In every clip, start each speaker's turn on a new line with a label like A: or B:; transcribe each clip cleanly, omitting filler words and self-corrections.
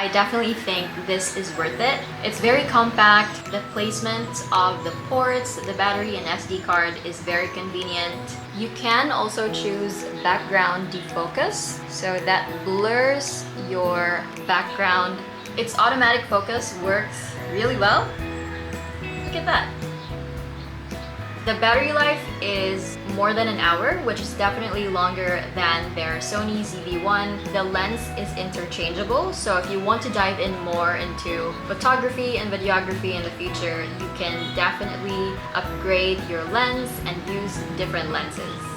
A: I definitely think this is worth it. It's very compact. The placement of the ports, the battery and SD card is very convenient. You can also choose background defocus, so that blurs your background. Its automatic focus works really well. Look at that. The battery life is more than an hour, which is definitely longer than their Sony ZV-E10. The lens is interchangeable, so if you want to dive in more into photography and videography in the future, you can definitely upgrade your lens and use different lenses.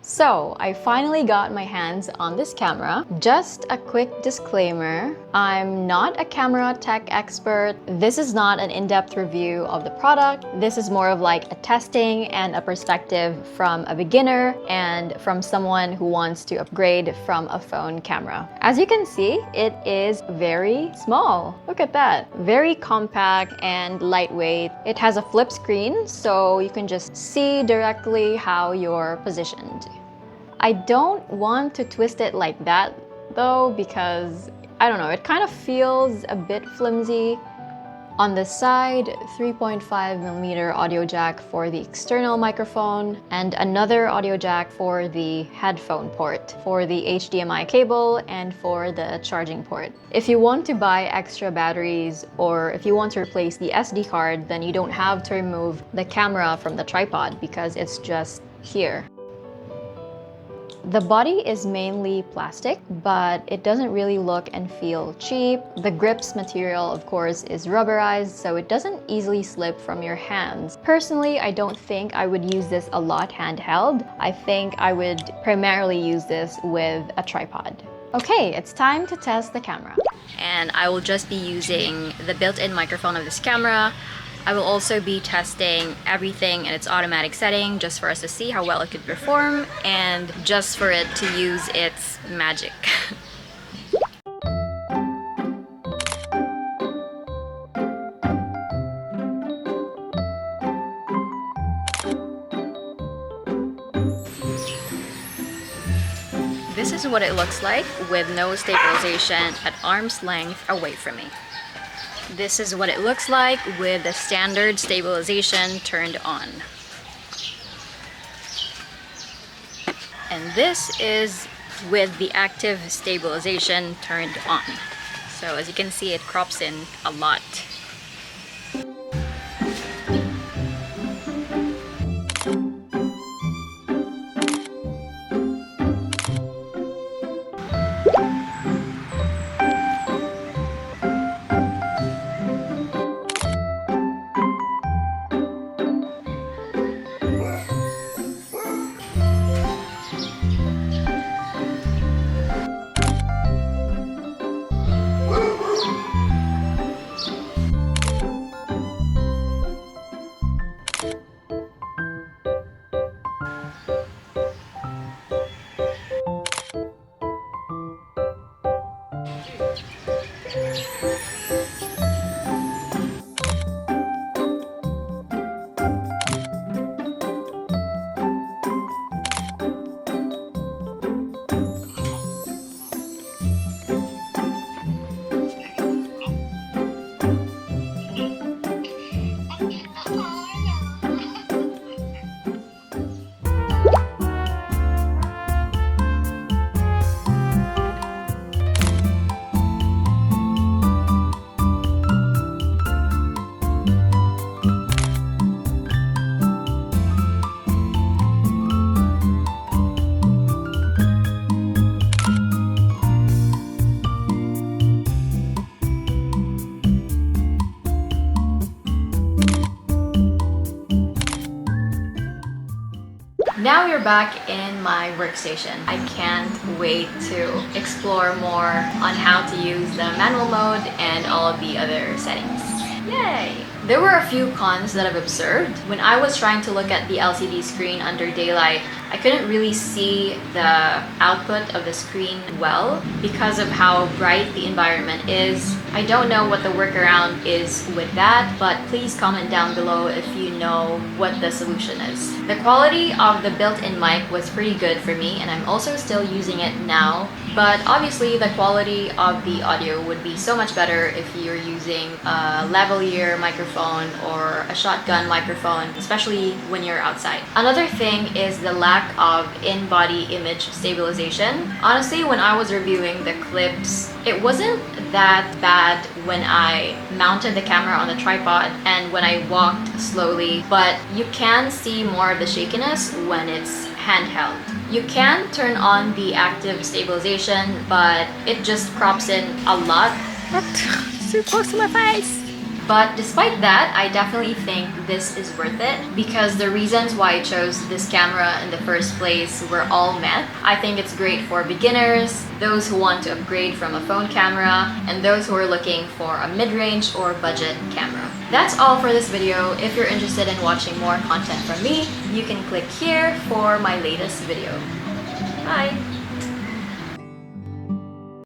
A: So, I finally got my hands on this camera. Just a quick disclaimer, I'm not a camera tech expert. This is not an in-depth review of the product. This is more of like a testing and a perspective from a beginner and from someone who wants to upgrade from a phone camera. As you can see, it is very small. Look at that. Very compact and lightweight. It has a flip screen, so you can just see directly how you're positioned. I don't want to twist it like that though, because I don't know, it kind of feels a bit flimsy. On the side, 3.5mm audio jack for the external microphone and another audio jack for the headphone port, for the HDMI cable and for the charging port. If you want to buy extra batteries or if you want to replace the SD card, then you don't have to remove the camera from the tripod because it's just here. The body is mainly plastic, but it doesn't really look and feel cheap. The grips material, of course, is rubberized, so it doesn't easily slip from your hands. Personally, I don't think I would use this a lot handheld. I think I would primarily use this with a tripod. Okay, it's time to test the camera. And I will just be using the built-in microphone of this camera. I will also be testing everything in its automatic setting just for us to see how well it could perform and just for it to use its magic. This is what it looks like with no stabilization at arm's length away from me. This is what it looks like with the standard stabilization turned on. And this is with the active stabilization turned on. So as you can see, it crops in a lot. Now we're back in my workstation. I can't wait to explore more on how to use the manual mode and all of the other settings. Yay! There were a few cons that I've observed. When I was trying to look at the LCD screen under daylight, I couldn't really see the output of the screen well because of how bright the environment is. I don't know what the workaround is with that, but please comment down below if you know what the solution is. The quality of the built-in mic was pretty good for me, and I'm also still using it now, but obviously the quality of the audio would be so much better if you're using a lavalier microphone or a shotgun microphone, especially when you're outside. Another thing is the lack of in-body image stabilization. Honestly, when I was reviewing the clips, it wasn't that bad when I mounted the camera on the tripod and when I walked slowly, but you can see more of the shakiness when it's handheld. You can turn on the active stabilization, but it just crops in a lot.
B: So close to my face!
A: But despite that, I definitely think this is worth it because the reasons why I chose this camera in the first place were all met. I think it's great for beginners, those who want to upgrade from a phone camera, and those who are looking for a mid-range or budget camera. That's all for this video. If you're interested in watching more content from me, you can click here for my latest video. Bye!